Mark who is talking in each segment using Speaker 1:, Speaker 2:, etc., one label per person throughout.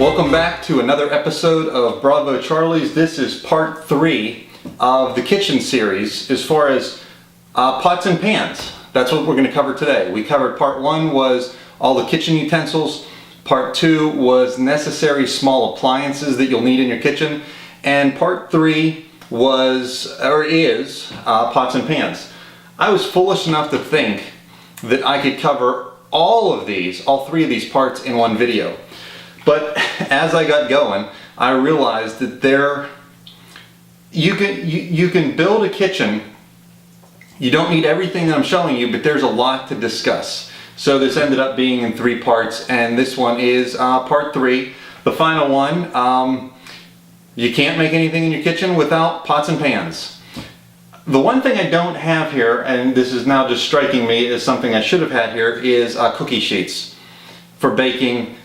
Speaker 1: Welcome back to another episode of Bravo Charlie's. This is part 3 of the kitchen series as far as pots and pans. That's what we're going to cover today. We covered part 1 was all the kitchen utensils. Part 2 was necessary small appliances that you'll need in your kitchen. And part 3 was, or is, pots and pans. I was foolish enough to think that I could cover all 3 of these parts in one video. But as I got going, I realized that you can build a kitchen. You don't need everything that I'm showing you, but there's a lot to discuss. So this ended up being in 3 parts, and this one is part 3, the final one. You can't make anything in your kitchen without pots and pans. The one thing I don't have here, and this is now just striking me as something I should have had here, is cookie sheets for baking.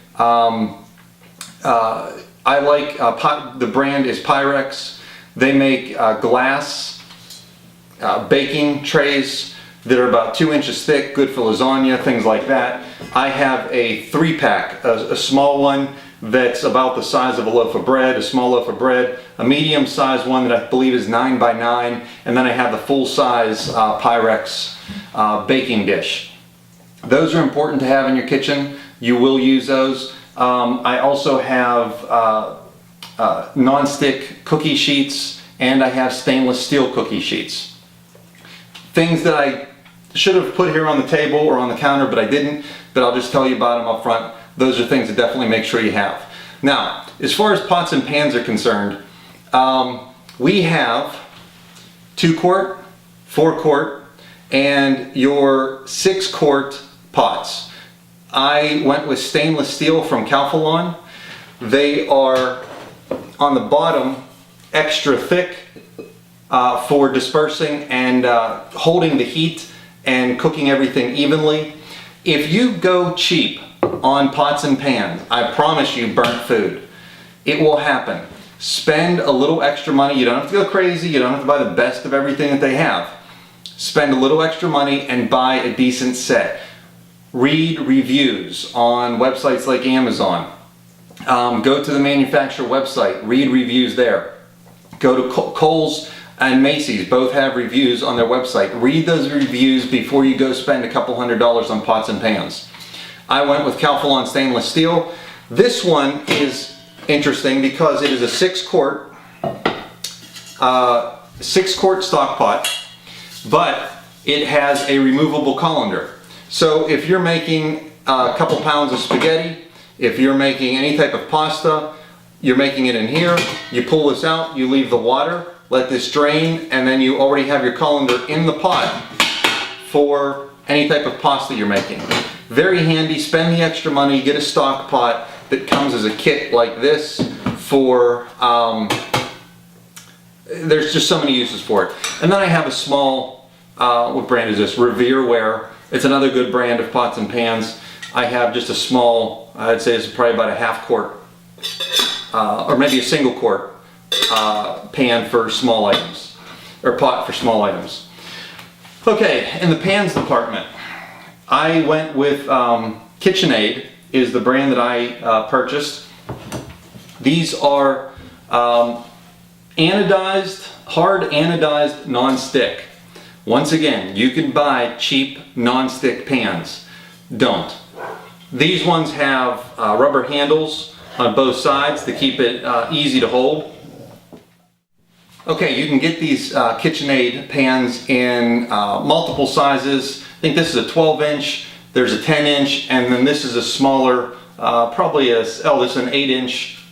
Speaker 1: I like the brand is Pyrex. They make glass baking trays that are about 2 inches thick, good for lasagna, things like that. I have a 3-pack, a small one that's about the size of a loaf of bread, a small loaf of bread, a medium-sized one that I believe is 9 by 9, and then I have the full-size Pyrex baking dish. Those are important to have in your kitchen. You will use those. I also have non-stick cookie sheets, and I have stainless steel cookie sheets. Things that I should have put here on the table or on the counter, but I didn't, but I'll just tell you about them up front. Those are things to definitely make sure you have. Now, as far as pots and pans are concerned, we have 2-quart, 4-quart, and your 6-quart pots. I went with stainless steel from Calphalon. They are on the bottom extra thick for dispersing and holding the heat and cooking everything evenly. If you go cheap on pots and pans, I promise you burnt food. It will happen. Spend a little extra money. You don't have to go crazy. You don't have to buy the best of everything that they have. Spend a little extra money and buy a decent set. Read reviews on websites like Amazon. Go to the manufacturer website, read reviews there. Go to Kohl's and Macy's, both have reviews on their website. Read those reviews before you go spend a couple $100s on pots and pans. I went with Calphalon stainless steel. This one is interesting because it is a 6-quart, 6-quart stock pot, but it has a removable colander. So if you're making a couple pounds of spaghetti, if you're making any type of pasta, you're making it in here, you pull this out, you leave the water, let this drain, and then you already have your colander in the pot for any type of pasta you're making. Very handy. Spend the extra money, get a stock pot that comes as a kit like this for, there's just so many uses for it. And then I have a small, what brand is this? Revereware. It's another good brand of pots and pans. I have just a small, I'd say it's probably about a 1/2 quart, or maybe a 1 quart pan for small items, or pot for small items. Okay, in the pans department, I went with KitchenAid is the brand that I purchased. These are anodized, hard anodized non-stick. Once again, you can buy cheap non-stick pans. Don't. These ones have rubber handles on both sides to keep it easy to hold. Okay, you can get these KitchenAid pans in multiple sizes. I think this is a 12-inch, there's a 10-inch, and then this is a smaller, probably this is an 8-inch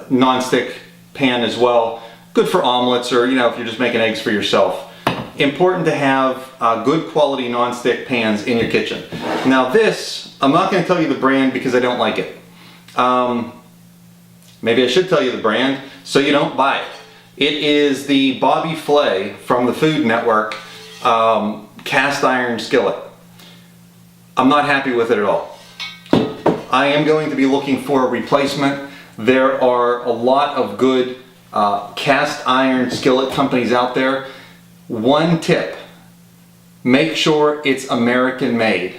Speaker 1: non-stick pan as well. Good for omelets, or if you're just making eggs for yourself. Important to have good quality non-stick pans in your kitchen. Now this, I'm not going to tell you the brand because I don't like it. Maybe I should tell you the brand so you don't buy it. It is the Bobby Flay from the Food Network cast iron skillet. I'm not happy with it at all. I am going to be looking for a replacement. There are a lot of good cast iron skillet companies out there. One tip, make sure it's American made.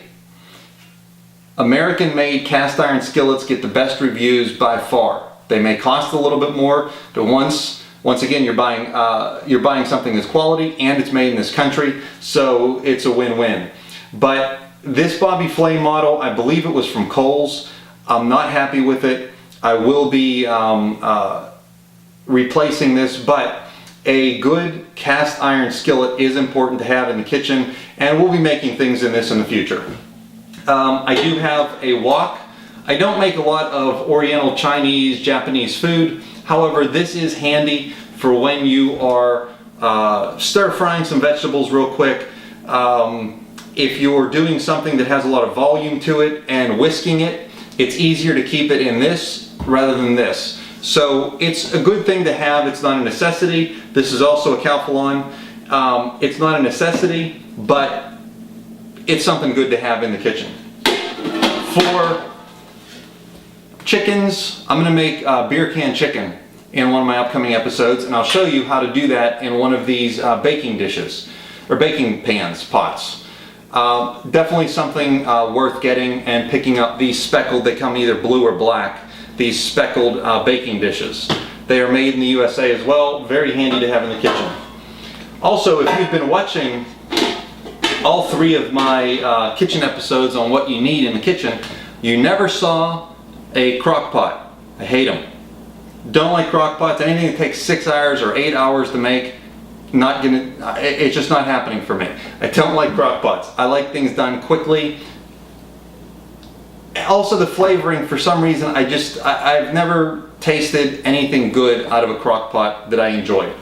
Speaker 1: American-made cast iron skillets get the best reviews by far. They may cost a little bit more, but once again, you're buying something that's quality and it's made in this country, so it's a win-win. But this Bobby Flay model, I believe it was from Kohl's. I'm not happy with it. I will be replacing this, but a good cast iron skillet is important to have in the kitchen, and we'll be making things in this in the future. I do have a wok. I don't make a lot of Oriental, Chinese, Japanese food. However, this is handy for when you are stir frying some vegetables real quick. If you're doing something that has a lot of volume to it and whisking it, it's easier to keep it in this rather than this. So it's a good thing to have. It's not a necessity. This is also a Calphalon. It's not a necessity, but it's something good to have in the kitchen. For chickens, I'm going to make beer can chicken in one of my upcoming episodes, and I'll show you how to do that in one of these baking dishes, or baking pans, pots. Definitely something worth getting and picking up these speckled, they come either blue or black, these speckled baking dishes. They are made in the USA as well, very handy to have in the kitchen. Also, if you've been watching all three of my kitchen episodes on what you need in the kitchen, you never saw a crock pot. I hate them. Don't like crock pots. Anything that takes 6 hours or 8 hours to make, it's just not happening for me. I don't like crock pots. I like things done quickly. Also the flavoring, for some reason, I've never tasted anything good out of a crock pot that I enjoy.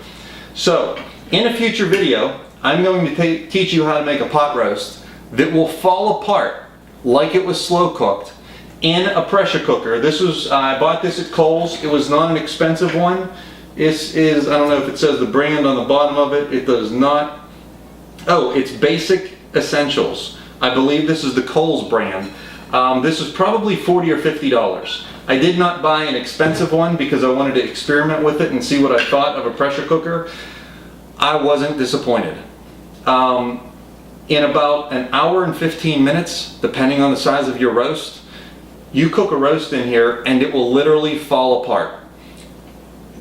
Speaker 1: So, in a future video, I'm going to teach you how to make a pot roast that will fall apart like it was slow cooked in a pressure cooker. I bought this at Kohl's. It was not an expensive one. This is, I don't know if it says the brand on the bottom of it. It does not. Oh, it's Basic Essentials. I believe this is the Kohl's brand. This was probably $40 or $50. I did not buy an expensive one because I wanted to experiment with it and see what I thought of a pressure cooker. I wasn't disappointed. In about an hour and 15 minutes, depending on the size of your roast, you cook a roast in here and it will literally fall apart.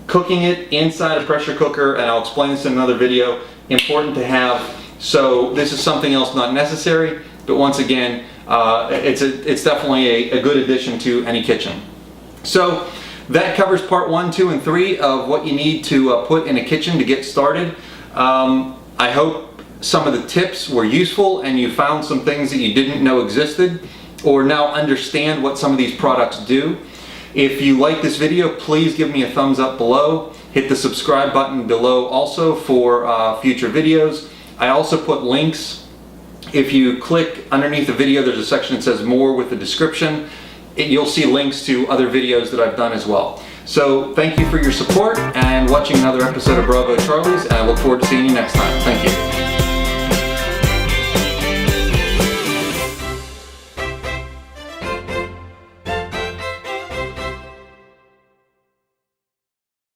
Speaker 1: Cooking it inside a pressure cooker, and I'll explain this in another video, important to have. So this is something else not necessary, but once again, it's definitely a good addition to any kitchen. So that covers part 1, 2, and 3 of what you need to put in a kitchen to get started. I hope some of the tips were useful and you found some things that you didn't know existed, or now understand what some of these products do. If you like this video, please give me a thumbs up below. Hit the subscribe button below also for future videos. I also put links. If you click underneath the video, there's a section that says more with the description. You'll see links to other videos that I've done as well. So thank you for your support and watching another episode of Bravo Charlie's, and I look forward to seeing you next time. Thank you.